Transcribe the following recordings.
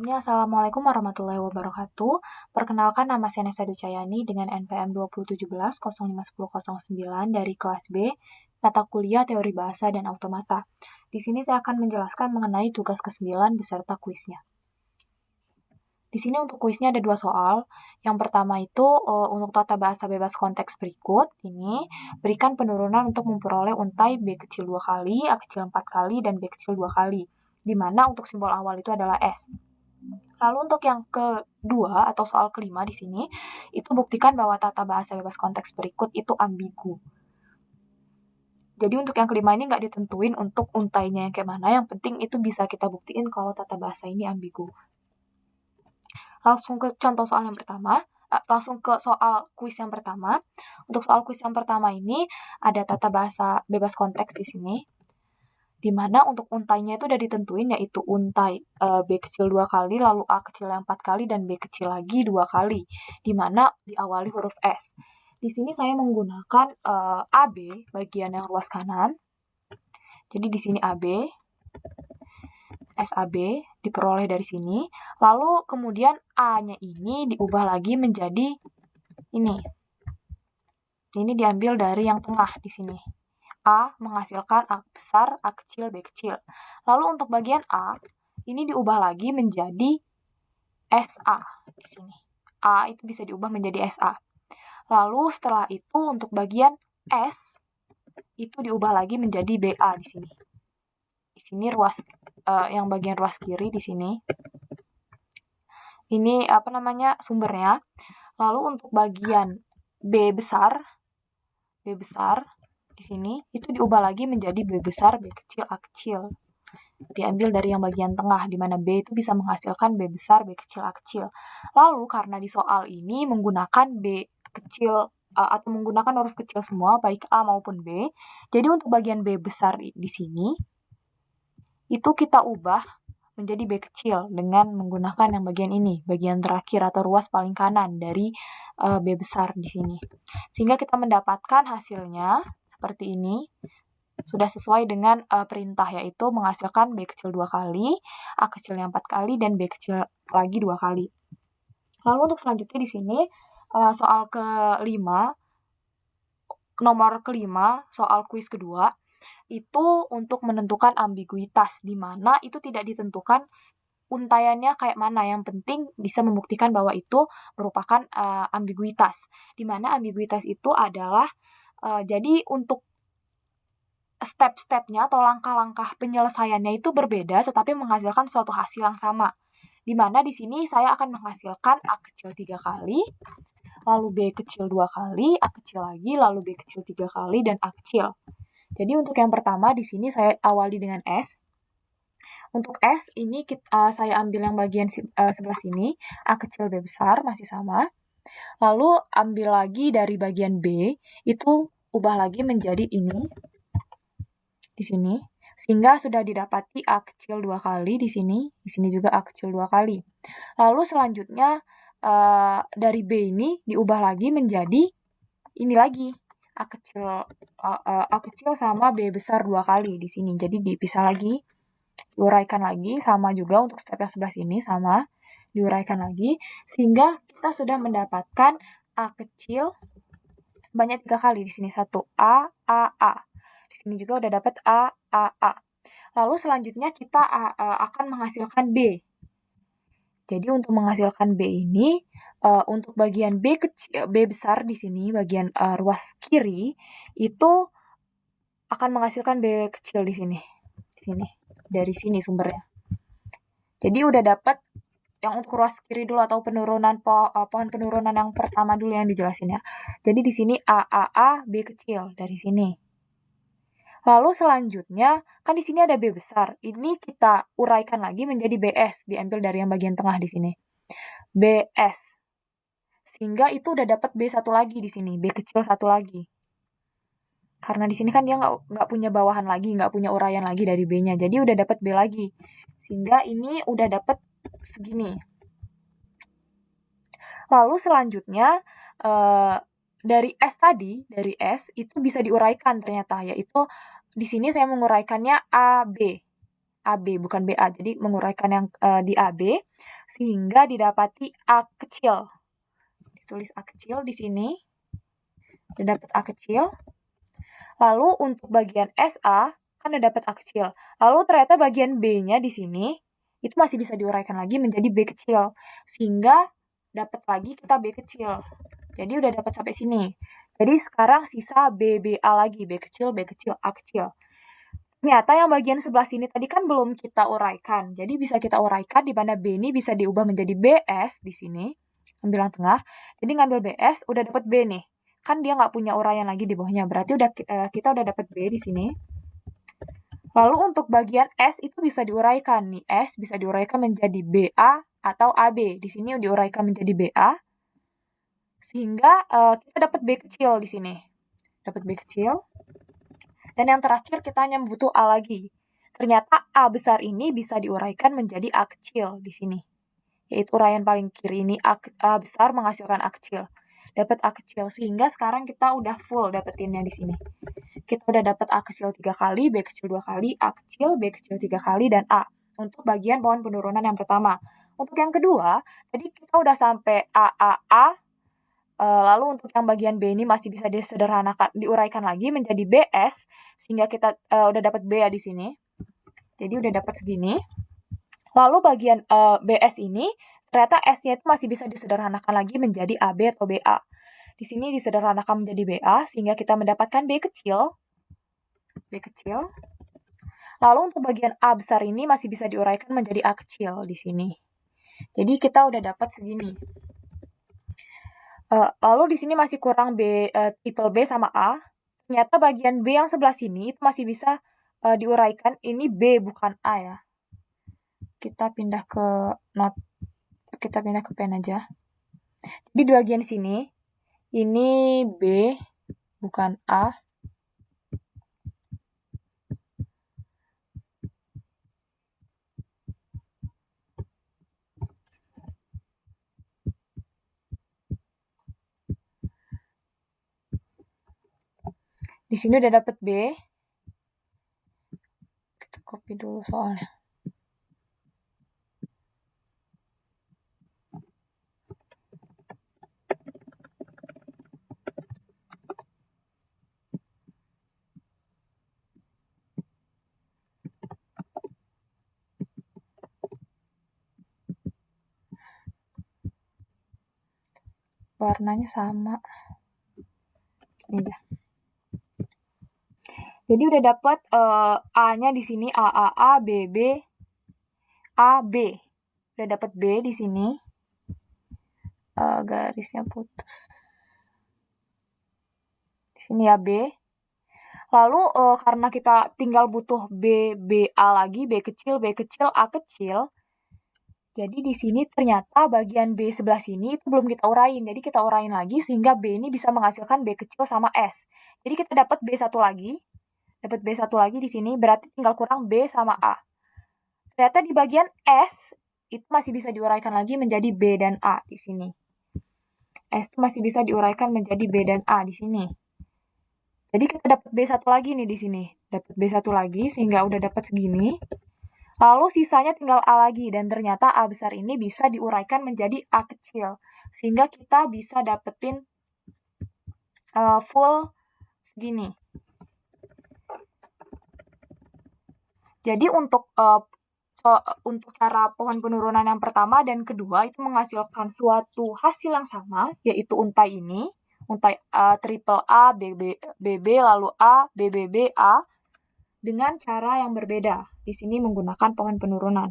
Sebelumnya, Assalamualaikum warahmatullahi wabarakatuh. Perkenalkan, nama saya Nesa Ducayani dengan NPM 2017-051009 dari kelas B, mata kuliah Teori Bahasa dan Automata. Di sini saya akan menjelaskan mengenai tugas ke-9 beserta kuisnya. Di sini untuk kuisnya ada 2 soal. Yang pertama itu untuk tata bahasa bebas konteks berikut. Ini, berikan penurunan untuk memperoleh untai B kecil 2 kali, A kecil 4 kali, dan B kecil 2 kali. Di mana untuk simbol awal itu adalah S. Lalu untuk yang kedua atau soal kelima di sini, itu buktikan bahwa tata bahasa bebas konteks berikut itu ambigu. Jadi untuk yang kelima ini nggak ditentuin untuk untainya yang kayak mana, yang penting itu bisa kita buktiin kalau tata bahasa ini ambigu. Langsung ke contoh soal yang pertama, langsung ke soal kuis yang pertama. Untuk soal kuis yang pertama ini ada tata bahasa bebas konteks di sini, di mana untuk untainya itu udah ditentuin, yaitu untai B kecil 2 kali, lalu A kecil 4 kali, dan B kecil lagi 2 kali, di mana diawali huruf S. Di sini saya menggunakan AB, bagian yang ruas kanan. Jadi di sini AB, SAB diperoleh dari sini. Lalu kemudian A-nya ini diubah lagi menjadi ini. Ini diambil dari yang tengah di sini. A menghasilkan A besar, A kecil, B kecil. Lalu untuk bagian A, ini diubah lagi menjadi SA di sini. A itu bisa diubah menjadi SA. Lalu setelah itu untuk bagian S, itu diubah lagi menjadi BA di sini. Di sini ruas yang bagian ruas kiri di sini. Ini sumbernya. Lalu untuk bagian B besar di sini itu diubah lagi menjadi B besar, B kecil, A kecil. Diambil dari yang bagian tengah, di mana B itu bisa menghasilkan B besar, B kecil, A kecil. Lalu karena di soal ini menggunakan B kecil atau menggunakan huruf kecil semua, baik A maupun B, jadi untuk bagian B besar di sini, itu kita ubah menjadi B kecil dengan menggunakan yang bagian ini, bagian terakhir atau ruas paling kanan dari B besar di sini. Sehingga kita mendapatkan hasilnya seperti ini, sudah sesuai dengan perintah, yaitu menghasilkan B kecil 2 kali, A kecilnya 4 kali, dan B kecil lagi 2 kali. Lalu untuk selanjutnya di sini, soal kelima, nomor kelima, soal kuis kedua, itu untuk menentukan ambiguitas, di mana itu tidak ditentukan untaiannya kayak mana, yang penting bisa membuktikan bahwa itu merupakan ambiguitas. Di mana ambiguitas itu adalah, jadi untuk step-stepnya atau langkah-langkah penyelesaiannya itu berbeda, tetapi menghasilkan suatu hasil yang sama. Di mana di sini saya akan menghasilkan A kecil 3 kali, lalu B kecil 2 kali, A kecil lagi, lalu B kecil 3 kali, dan A kecil. Jadi untuk yang pertama di sini saya awali dengan S. Untuk S ini saya ambil yang bagian sebelah sini, A kecil B besar masih sama. Lalu ambil lagi dari bagian B, itu ubah lagi menjadi ini di sini, sehingga sudah didapati A kecil 2 kali di sini juga A kecil 2 kali. Lalu selanjutnya dari B ini diubah lagi menjadi ini lagi, A kecil sama B besar 2 kali di sini. Jadi dipisah lagi, diuraikan lagi, sama juga untuk step yang sebelah sini, sama, diuraikan lagi, sehingga kita sudah mendapatkan A kecil sebanyak 3 kali di sini, 1 A, A, A. Di sini juga udah dapat A, A, A. Lalu selanjutnya kita akan menghasilkan B. Jadi untuk menghasilkan B ini, untuk bagian B besar di sini, bagian ruas kiri, itu akan menghasilkan B kecil di sini. Dari sini sumbernya. Jadi udah dapat yang untuk ruas kiri dulu, atau penurunan pohon penurunan yang pertama dulu yang dijelasin ya. Jadi di sini A, B kecil dari sini. Lalu selanjutnya, kan di sini ada B besar. Ini kita uraikan lagi menjadi BS, diambil dari yang bagian tengah di sini. BS. Sehingga itu udah dapat B satu lagi di sini, B kecil satu lagi. Karena di sini kan dia nggak punya bawahan lagi, nggak punya uraian lagi dari B-nya. Jadi udah dapat B lagi. Sehingga ini udah dapat segini. Lalu selanjutnya, dari S itu bisa diuraikan ternyata, yaitu di sini saya menguraikannya AB. AB, bukan BA. Jadi menguraikan yang di AB, sehingga didapati A kecil. Ditulis A kecil di sini. Udah dapat A kecil. Lalu untuk bagian SA, kan udah dapat A kecil. Lalu ternyata bagian B-nya di sini, itu masih bisa diuraikan lagi menjadi B kecil. Sehingga dapat lagi kita B kecil. Jadi udah dapat sampai sini. Jadi sekarang sisa BBA lagi. B kecil, B kecil, A kecil. Ternyata yang bagian sebelah sini tadi kan belum kita uraikan. Jadi bisa kita uraikan di mana B ini bisa diubah menjadi BS di sini. Ambil yang tengah. Jadi ngambil BS, udah dapat B nih. Kan dia nggak punya uraian lagi di bawahnya. Berarti kita udah dapat B di sini. Lalu untuk bagian S itu bisa diuraikan nih. S bisa diuraikan menjadi BA atau AB. Di sini diuraikan menjadi BA. Sehingga kita dapat B kecil di sini. Dapat B kecil. Dan yang terakhir kita hanya butuh A lagi. Ternyata A besar ini bisa diuraikan menjadi A kecil di sini. Yaitu uraian paling kiri ini A besar menghasilkan A kecil. Dapat A kecil. Sehingga sekarang kita udah full dapetinnya di sini. Kita udah dapat A kecil 3 kali, B kecil 2 kali, A kecil, B kecil 3 kali, dan A. Untuk bagian pohon penurunan yang pertama. Untuk yang kedua, tadi kita udah sampai A. Lalu untuk yang bagian B ini masih bisa disederhanakan, diuraikan lagi menjadi BS, sehingga kita udah dapat B ya di sini. Jadi udah dapat segini. Lalu bagian BS ini, ternyata S-nya itu masih bisa disederhanakan lagi menjadi AB atau BA. Di sini disederhanakan menjadi BA, sehingga kita mendapatkan B kecil. Lalu untuk bagian A besar ini masih bisa diuraikan menjadi A kecil di sini. Jadi kita udah dapat segini. Lalu di sini masih kurang triple B sama A. Ternyata bagian B yang sebelah sini itu masih bisa diuraikan. Ini B bukan A ya. Kita pindah ke pen aja. Jadi di bagian sini, ini B bukan A. Di sini udah dapet B. Kita copy dulu soalnya. Warnanya sama. Ini ya. Jadi udah dapat A-nya di sini A, B, A, B. Udah dapat B di sini. Garisnya putus. Di sini ya B. Lalu karena kita tinggal butuh B, A lagi, B kecil, A kecil. Jadi di sini ternyata bagian B sebelah sini itu belum kita urain. Jadi kita urain lagi sehingga B ini bisa menghasilkan B kecil sama S. Jadi kita dapat B1 lagi. Dapat B1 lagi di sini, berarti tinggal kurang B sama A. Ternyata di bagian S, itu masih bisa diuraikan lagi menjadi B dan A di sini. S itu masih bisa diuraikan menjadi B dan A di sini. Jadi kita dapat B1 lagi nih di sini. Dapat B1 lagi, sehingga udah dapat segini. Lalu sisanya tinggal A lagi, dan ternyata A besar ini bisa diuraikan menjadi A kecil. Sehingga kita bisa dapetin full segini. Jadi untuk cara pohon penurunan yang pertama dan kedua itu menghasilkan suatu hasil yang sama, yaitu untai ini, untai triple A, BB, lalu A, BBB, A, dengan cara yang berbeda. Di sini menggunakan pohon penurunan.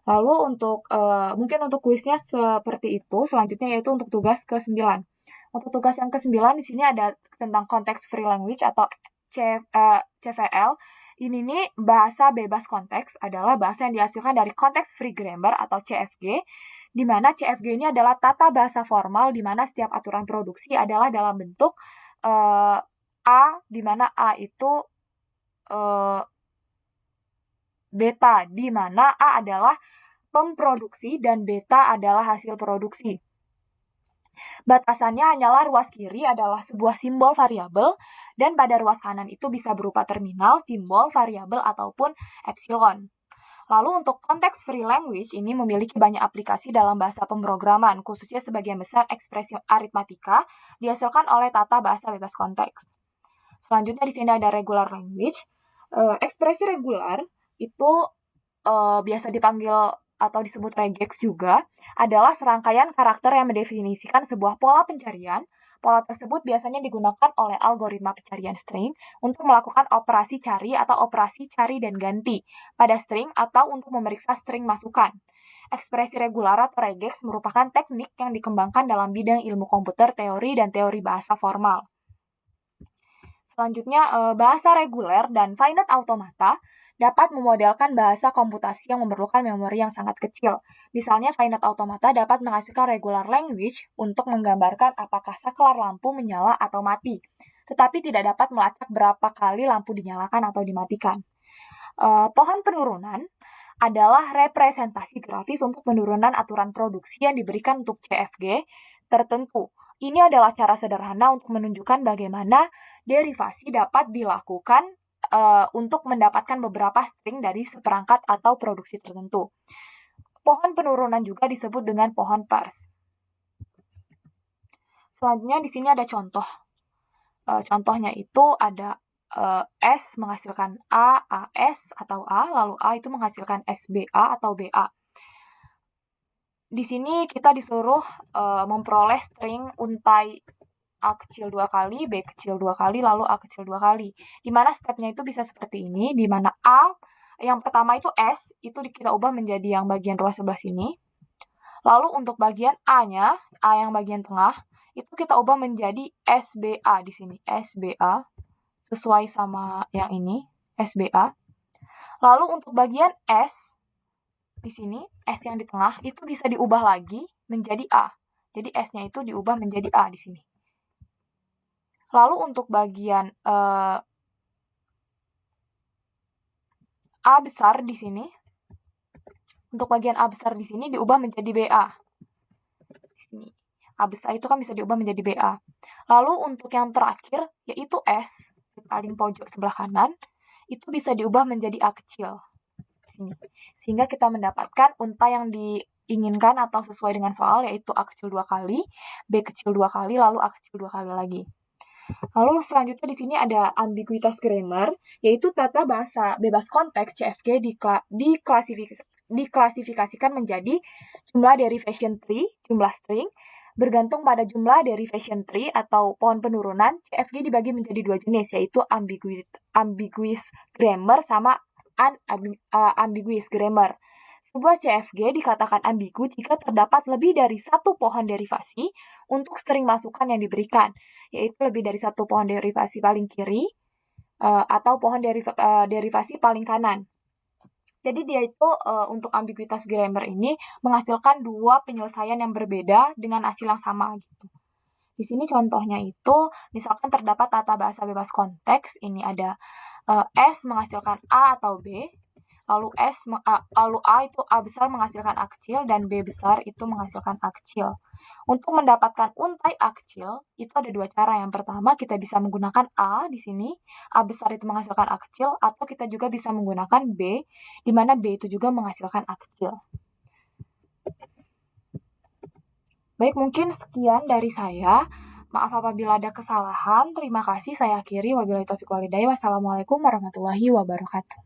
Lalu untuk mungkin untuk kuisnya seperti itu. Selanjutnya yaitu untuk tugas ke-9. Untuk tugas yang ke-9 di sini ada tentang context free language atau CFL. Ini nih bahasa bebas konteks adalah bahasa yang dihasilkan dari context free grammar atau CFG, di mana CFG ini adalah tata bahasa formal di mana setiap aturan produksi adalah dalam bentuk A, di mana A itu beta, di mana A adalah pemproduksi dan beta adalah hasil produksi. Batasannya hanyalah ruas kiri adalah sebuah simbol variabel, dan pada ruas kanan itu bisa berupa terminal, simbol, variabel, ataupun epsilon. Lalu untuk context-free language ini memiliki banyak aplikasi dalam bahasa pemrograman, khususnya sebagian besar ekspresi aritmatika dihasilkan oleh tata bahasa bebas konteks. Selanjutnya di sini ada regular language. Ekspresi regular itu biasa dipanggil atau disebut regex juga, adalah serangkaian karakter yang mendefinisikan sebuah pola pencarian. Pola tersebut biasanya digunakan oleh algoritma pencarian string untuk melakukan operasi cari atau operasi cari dan ganti pada string atau untuk memeriksa string masukan. Ekspresi regular atau regex merupakan teknik yang dikembangkan dalam bidang ilmu komputer, teori, dan teori bahasa formal. Selanjutnya, bahasa reguler dan finite automata dapat memodelkan bahasa komputasi yang memerlukan memori yang sangat kecil. Misalnya, finite automata dapat menghasilkan regular language untuk menggambarkan apakah saklar lampu menyala atau mati, tetapi tidak dapat melacak berapa kali lampu dinyalakan atau dimatikan. Pohon penurunan adalah representasi grafis untuk penurunan aturan produksi yang diberikan untuk CFG tertentu. Ini adalah cara sederhana untuk menunjukkan bagaimana derivasi dapat dilakukan untuk mendapatkan beberapa string dari seperangkat atau produksi tertentu. Pohon penurunan juga disebut dengan pohon parse. Selanjutnya di sini ada contoh. Contohnya itu ada S menghasilkan A, AS atau A, lalu A itu menghasilkan SBA atau BA. Di sini kita disuruh memperoleh string untai A kecil 2 kali, B kecil 2 kali, lalu A kecil 2 kali. Di mana stepnya itu bisa seperti ini, di mana A, yang pertama itu S, itu kita ubah menjadi yang bagian ruas sebelah sini. Lalu untuk bagian A-nya, A yang bagian tengah, itu kita ubah menjadi SBA di sini, SBA, sesuai sama yang ini, SBA. Lalu untuk bagian S, di sini, S yang di tengah, itu bisa diubah lagi menjadi A. Jadi S-nya itu diubah menjadi A di sini. Lalu untuk bagian A besar di sini, untuk bagian A besar di sini diubah menjadi BA. Di sini. A besar itu kan bisa diubah menjadi BA. Lalu untuk yang terakhir, yaitu S, di paling pojok sebelah kanan, itu bisa diubah menjadi A kecil. Di sini. Sehingga kita mendapatkan unta yang diinginkan atau sesuai dengan soal, yaitu A kecil 2 kali, B kecil 2 kali, lalu A kecil 2 kali lagi. Lalu selanjutnya di sini ada ambiguitas grammar, yaitu tata bahasa bebas konteks CFG diklasifikasikan menjadi jumlah derivation tree, jumlah string, bergantung pada jumlah derivation tree atau pohon penurunan. CFG dibagi menjadi dua jenis, yaitu ambiguous grammar sama unambiguous grammar. Sebuah CFG dikatakan ambigu jika terdapat lebih dari satu pohon derivasi untuk string masukan yang diberikan, yaitu lebih dari satu pohon derivasi paling kiri atau pohon derivasi paling kanan. Jadi dia itu untuk ambiguitas grammar ini menghasilkan dua penyelesaian yang berbeda dengan hasil yang sama gitu. Di sini contohnya itu misalkan terdapat tata bahasa bebas konteks, ini ada S menghasilkan A atau B. Lalu A itu A besar menghasilkan A kecil dan B besar itu menghasilkan A kecil. Untuk mendapatkan untai A kecil itu ada dua cara. Yang pertama kita bisa menggunakan A di sini, A besar itu menghasilkan A kecil, atau kita juga bisa menggunakan B, di mana B itu juga menghasilkan A kecil. Baik, mungkin sekian dari saya. Maaf apabila ada kesalahan. Terima kasih, saya akhiri. Wabillahi taufiq walhidayah. Wassalamualaikum warahmatullahi wabarakatuh.